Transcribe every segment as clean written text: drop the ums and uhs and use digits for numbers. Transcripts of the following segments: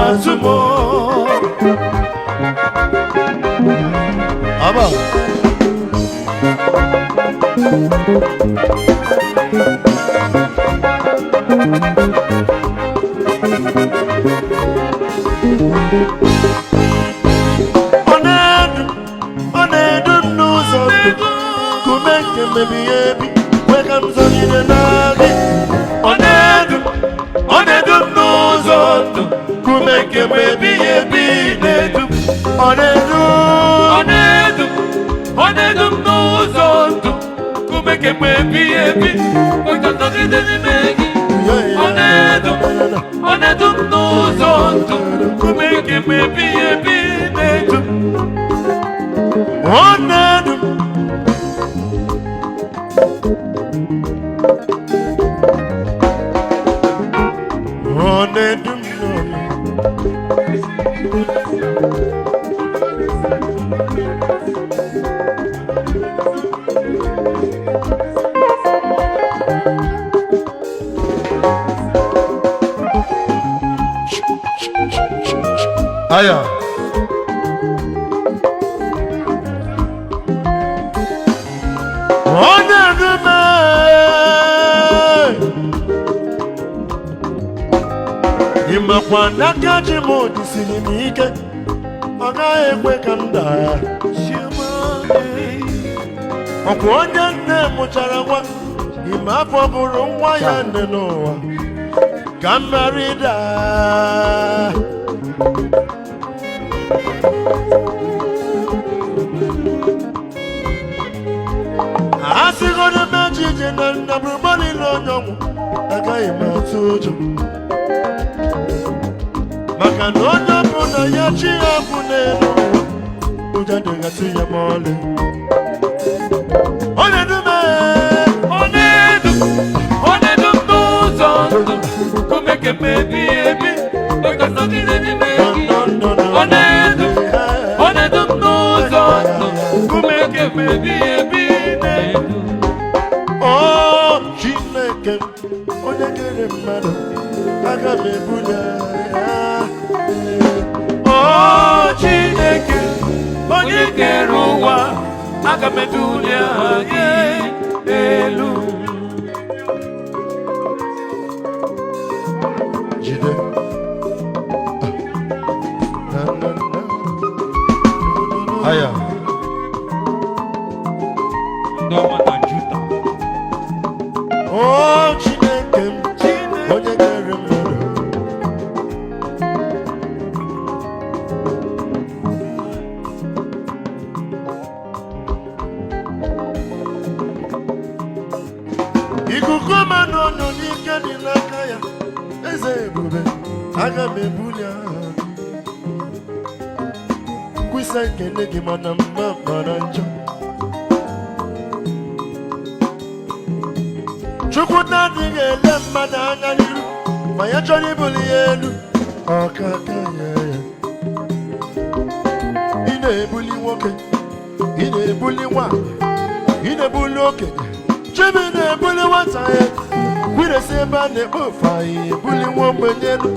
matumo. Aba. Onedu n'ụzọ ndụ kume nke mmebi ebi weka m zọnyere n'agị. Onedu n'ụzọ ndụ kume nke mmebi ebi na-edu. Onedu n'ụzọ ndụ kume nke mmebi ebi weka m zọnyere n'agị. Onedu n'ụzọ ndụ kume nke mmebi ebi na-edu. Onedu Aya. Imakwa n'aka ji m odisiri m ike, ọ gaghị ekwe ka m daa. Ọkwa onye nne mụchara nwa, ime afọ bụrụ nwa ya nne n'ụwa, ka m ghara ịda. Asịgodo m ejije na ndabụrụgba niile onye ọnwụ, agaghị m atụ ụjọ. Maka na onye ọbụla ya chi ya bụ n'elu ụwa, ụjọ dịgasị ya ma ọlị. Onedu n'ụzọ ndụ kume nke mmebi ebi weka nọgide n'ime gị. Onedu n'ụzọ ndụ kume nke mmebi ebi na-edu. O Chineke onye kere mmadụ, aga m ebuli ya. O Chineke onye kere ụwa, aga m ebuli ya elu. Jide. Aya. Oh Chineke onye kere mmadụ. Ikuku mmanụ ọnụ n'ike dị n'aka ya, eze ebube, aga m ebuli aha gị. Kwụsa nkele gị mana mma mara njọ. Chukwu na-adịghị ele mmadụ anya n'iru, ma ya chọrọ ibuli ya elu, ọkaka ya. Ị na-ebuli nwoke, ị na-ebuli nwanyị, ị na-ebuli okenye, Chibi na-ebuli nwata ya. Kwiresi ebe a na-ekpe ofe anyị ebuli nwa ogbenye elu,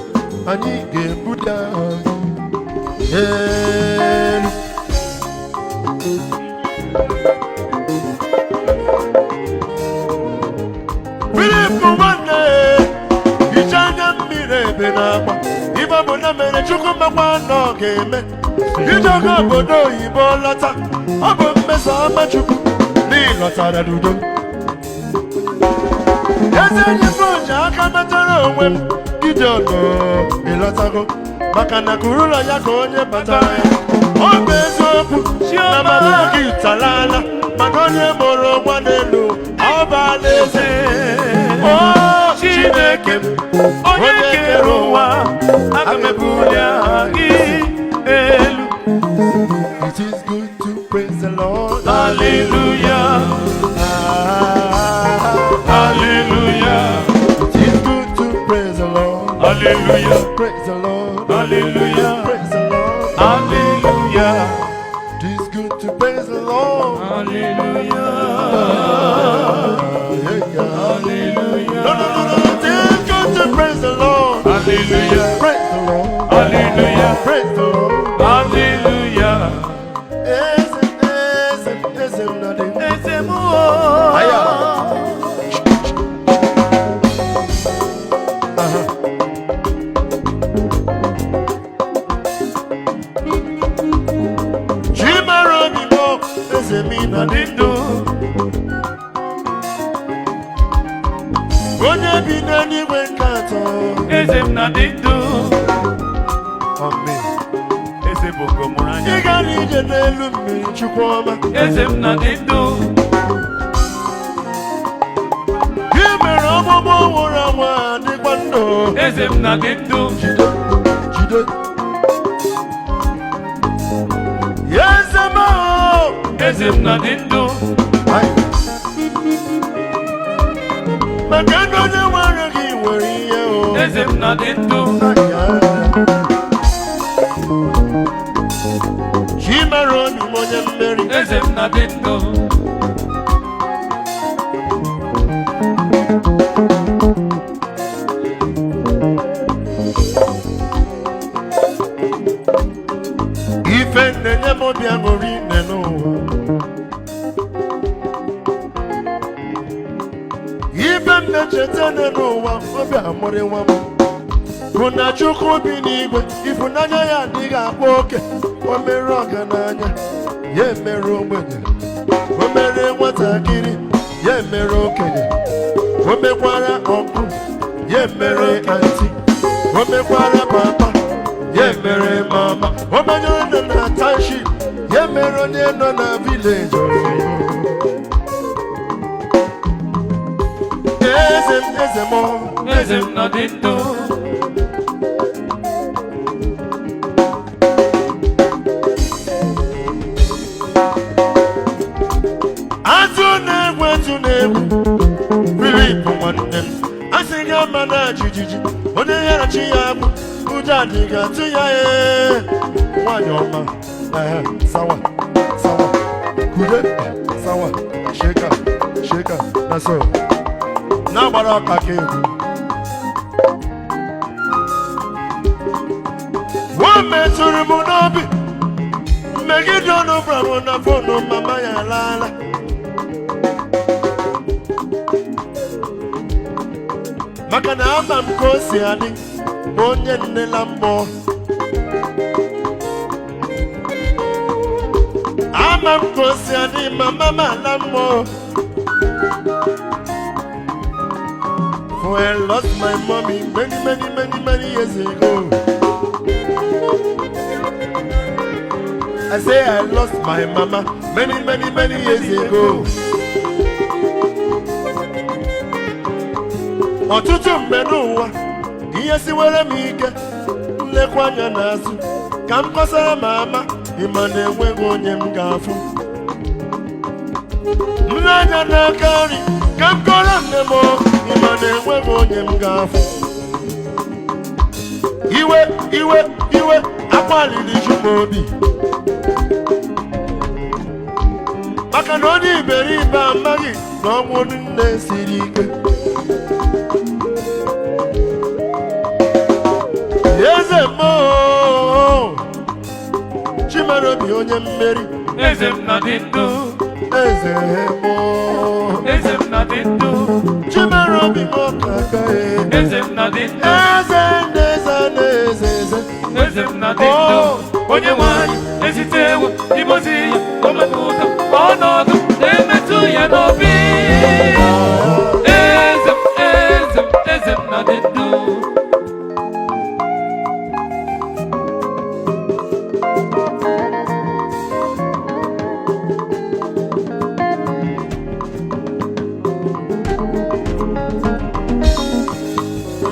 anyị ga-ebuli aha gị elu. Filip nwanne hicha anya mmiri ebe na-agba, ibe bụ na mere Chukwu makwa na ọ ga-eme. Ije oge obodo oyibo lọta, ọ bụ mmeso ọma Chukwu n'ịlọtara n'udo. Eze enyi m ji aka metara onwe m, Gideon ịlọtago, maka na kurula ya ka onye batara ya. Ọ bụ eziokwu na mmadụ gị talala, mana onye mụrụ nwa n'elu ọ bụ alaeze. O Chineke onye kere ụwa, aga m ebuli aha gị elu. It is good to praise the Lord. Hallelujah. Hallelujah. It is good to praise the Lord. Hallelujah. Praise the Lord. Hallelujah. Praise the Lord. Hallelujah. It is good to praise the Lord. Hallelujah. Hallelujah. No. It is good to praise the Lord. Hallelujah. Praise the Lord. Hallelujah. Praise the Lord. Hallelujah. Onye bi n'eluigwe nke atọ. Eze m na dị ndụ. Amen. Eze bụ ngomụrụ anya. Ị gara ije n'elu mmiri Chukwu ọma. Eze m na dị ndụ. Ị mere ọgbụgbọ nwụrụ anwụ adịkwa ndụ. Eze m na dị ndụ. Jide, jide. Eze m ahụ. Eze m na dị ndụ. Maka ndị onye nwere gị nwere ihe o. Eze m na dị ndụ. Chi mara obi m onye mmeri. Eze m na dị ndụ. Ife na-enye m obi aṅụrị nne n'ụwa. Ife m na-echeta nne n'ụwa obi amụrị nwa m bụ na Chukwu bi n'igwe ịfụnanya ya adịghị akpa oke. O mere ọgaranya ya emere ogbenye, o mere nwatakịrị ya emere okenye, o mekwara ọkụ ya emere anti, o mekwara papa ya emere mama, o menyere nọ na township ya emere onye nọ na village. Eze m, eze m, Eze m na dị ndụ. atụ na-egwu atụ na-egwu Filip nwanne m asị gị ama na jijiji onye yara chi ya bụ ụjọ adịghị atụ ya nwanyị ọma. Sawa sawa kude sawa sheka sheka na so na-agbara ọka ka egwu o metụrụ m n'obi mmegide ọnụ bravo na fonu mama ya alaala. Maka na ama m ka o si adị ma onye nnela mmụọ. Ama m ka o si adị ma mama ala mmụọ. For I lost my mommy many years ago. I say I lost my mama many years ago. Ọtụtụ mgbe n'ụwa ihe siwere m ike nlekwa anya n'azụ ka m kọsara mama ịma na enweghị onye m ga-afụ. Nle anya n'aka nri ka m kọrọ nne m ịma na enweghị onye m ga-afụ. Iwe akpaliri ju m obi maka na onye iberibe amaghị na ọnwụ nne siri ike. Eze m Chimere obi onye mmeri. Eze m na dị ndụ. Eze m Eze m na dị ndụ. Chimere obi m ọkaka. Eze m na dị ndụ. Eze eze eze eze. Eze m na dị ndụ. Onye nwanyị ezitewo imozi ya o mepụta ọnọdụ na-emetụ ya n'obi. Eze m na dị ndụ.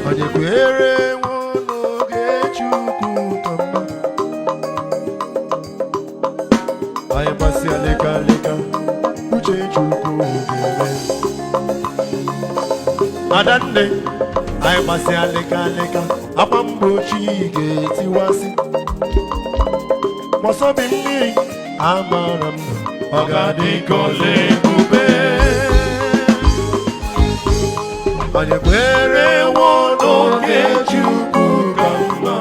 Onye kwere n'oge Chukwu ka mma. Anyị gbasịa leka uche Chukwu ga-eme. Adanne anyị gbasịa leka akwa mgbochi ga-etiwasị. Mọsọbi mmiri amara m na ọ ga-adị ka ọla ebube. Onye kwere n'oge Chukwu ka mma.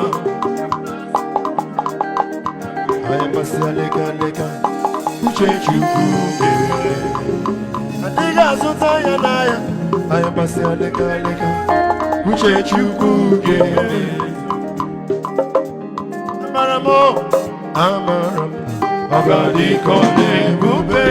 uche Chukwu ga-eme. Adịghị azụta ya n'ahịa, anyị masị alịka alịka, uche Chukwu ga-eme. Amara m, amara m, ọ ga-adị ka ọ na-ebube.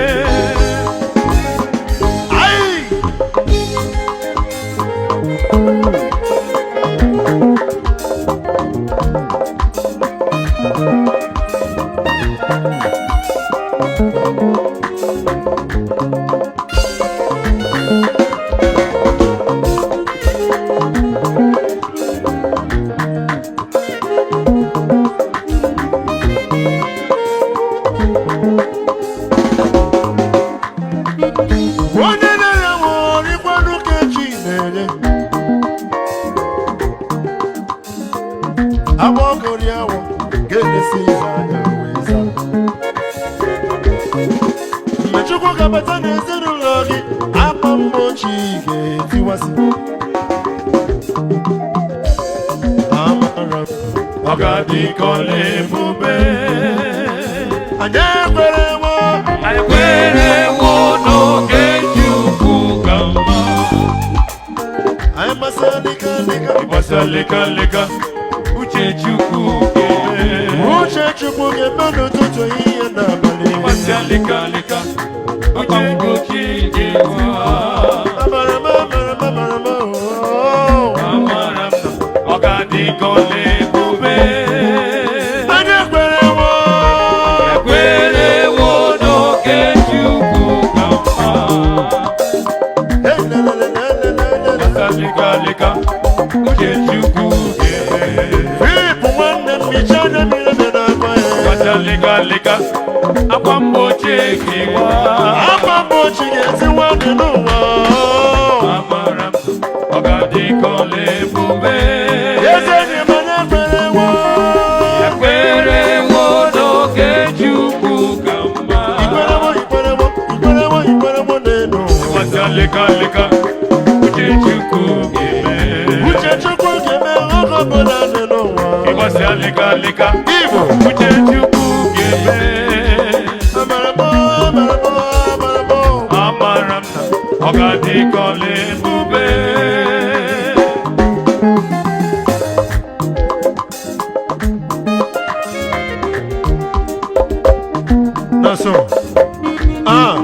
Onye na-enye nwere ịkwanụ ka chi na-enye. Agba ọgọrị awọ ga-elesi ihe anya wee zaa. Mgbe Chukwu ga-abata n'ezinụlọ gị, akwa mgbochi ga-etiwasị. Amara m, ọ ga-adị ka ọ na-ebube. Anyị ekwerewo, anyị ekwerewo n'oge Chukwu ka mma. anyị masị alịka alịka, Ịgbasa leka leka, uche Chukwu ga-eme. uche Chukwu ga-eme n'ụtụtụ ihe n'abalị. Ịgbasa leka leka, uche Chukwu ga-eme. Amara m, amara m, amara m, oh. Amara m na ọ ga-adị ka ọ na-ebube. Anyị ekwerewo, Ekwerewo n'oge Chukwu ka mma. Ịgbasa leka leka, uche Chukwu ga-eme. Filip nwanne m hichaa anya mmiri dị n'akwa ya. Ịgbasa leka leka, akwa mgbochi ga-ewa. Akwa mgbochi ga-eti nwanne n'ụwa. Amara m ọ ga-adị ka ọ na-ebube. Eze enyi m, anyị ekwerewo. Ekwerewo n'oge Chukwu ka mma. Ikwerewo, ikwerewo, ikwerewo, ikwerewo n'elu ụwa. Ịgbasa leka leka, uche Chukwu ga-eme. Uche Chukwu ga-eme oge ọbụla dị n'ụwa. Ịgbasa leka leka, Igbo, uche Chukwu ga-eme. amara m, amara m, amara m. Amara m na ọ ga-adị ka ọ na-ebube. Na so. Ah.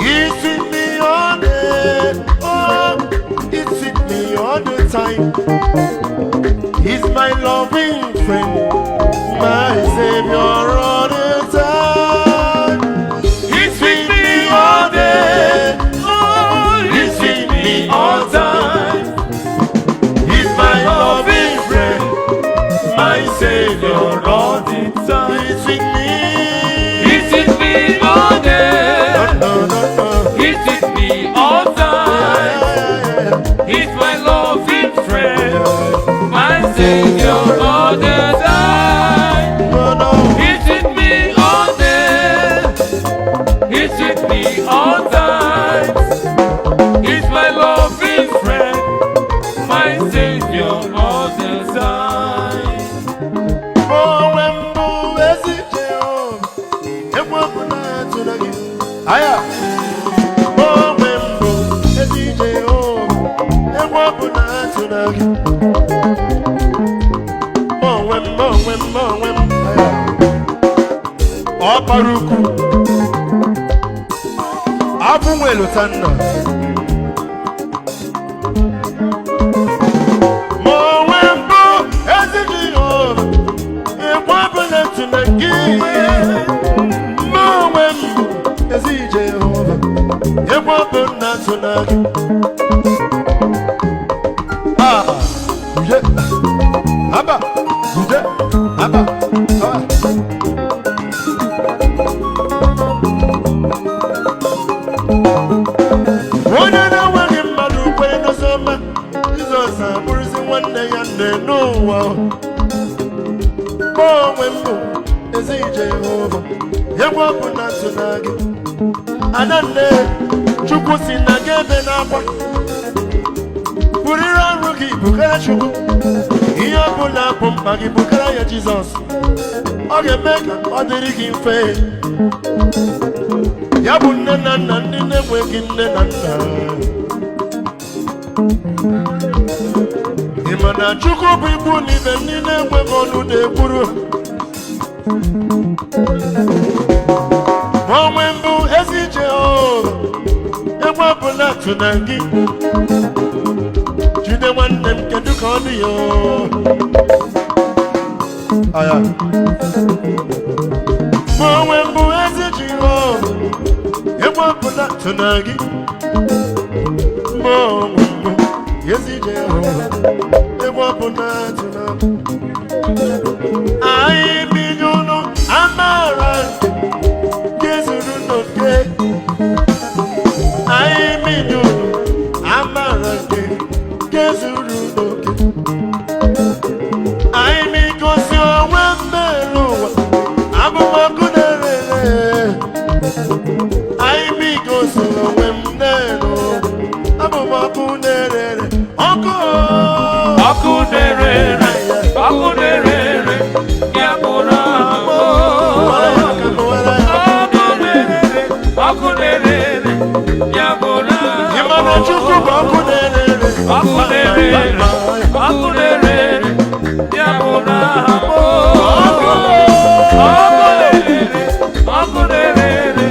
It's with me all day, oh, it's with me all the time. He's my loving friend, my savior all the time. He's with me all day. Oh, he's with me all time. He's my loving Loving friend, friend, my my savior Savior all the time. He's with me. He's with me all day. No, no, no. He's with me all time. He's my loving friend, my Savior all the time. No, no. He's with me all day. He's with me all time. He's my loving friend, my Savior all the time. Oh, when boo is it, Jehovah? If one put that to the game. Aya. Oh, when boo is it, Jehovah? If one put that to the game. Oh, when. Aya. Oh, Baruku. Abu Welu Tanna. Oh, when boo is it, Jehovah? If one put that to the game. Oh, when boo is it, Jehovah? If one put that to the game. Ah, yeah. Abba, yeah. Abba, ah. Onye na-enweghị mmadụ kwere n'ọsọma, Jizọs abụrụzi nwanne ya nne n'ụwa. onwe m bụ ezi Jehova egwu ọbụ na ntụ na gị Adanne Chukwu si na gị ebe n'akwa buriri ọrụ gị bugara Chukwu ihe ọbụla bụ mkpa gị bugara ya Jizọs ọ ga-eme ka ọ dịrị gị mfe ya bụ nne na nna ndị na-enweghị nne na nna ị ma na Chukwu bụ igbu n'ibe ndị na-enweghị ọnụ na-ekwuru ma onwe mbụ ezi Jehova egwu ọbụla tụ na gị jide nwanne m kedu ka ọ dị ya aya ma onwe mbụ ezi Jehova egwu ọbụla tụ na gị ma onwe mbụ ezi Jehova egwu ọbụla tụ na gị anyị binyụnụ amara nke zuru n'oke anyị binyụnụ amara nke zuru n'oke anyị migosi onwe mmerụ ụwa abụmọkụ na-erere anyị migosi onwe m na-ere abụmọkụ na-erere ọkụ na-erere ya bụrụ ọkụ na-erere ya bụrụ ịmana Chukwu bụ ọkụ na-erere ọkụ na-erere ya bụrụ ọkụ na-erere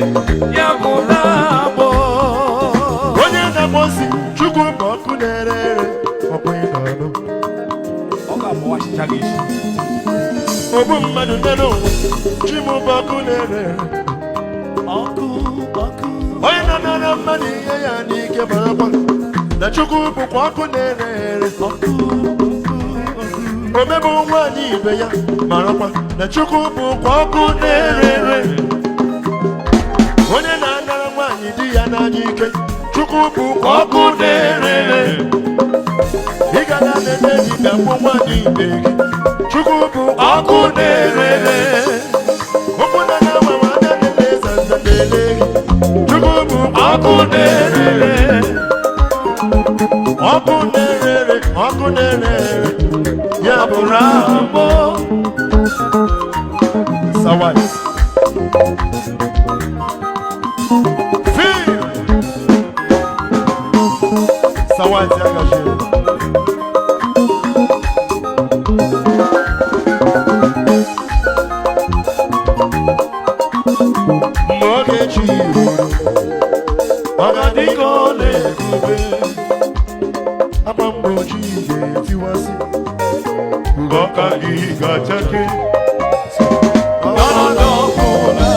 ya bụrụ onye na-akpọsi Chukwu bụ ọkụ na-erere ọkụ ịnọnụ ọ ga-akpọwachicha gị isi ogbu mmadụ nne n'ụwa chi m bụ ọkụ na-erere onye na-anara mmadụ ihe ya n'ike marakwa na Chukwu bụkwa ọkụ na-erere omebe nwaanyị ibe ya marakwa na Chukwu bụkwa ọkụ na-erere onye na-anara nwaanyị di ya n'anya ike Chukwu bụkwa ọkụ na-erere ị ga na-ete dibịa mkpụ nwaanyị ibe gị Chukwu bụ ọkụ na-erere ụmụnna na-enwe anya na-ele zanza na-ele gị Chukwu bụ ọkụ na-erere ọkụ na-erere ọkụ na-erere ya bụrụ ahụ Sawai Feel Sawai Tiagashi Mogechi Ọgadiko na-ebube akpa mgbochi ga-etiwasị ọka gị ga-achake ọnọdụ ọbụla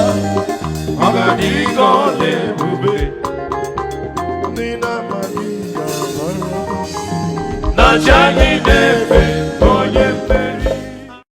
ọgadiko na-ebube ndị na-amaghị ga-amara na chi anyị na-efe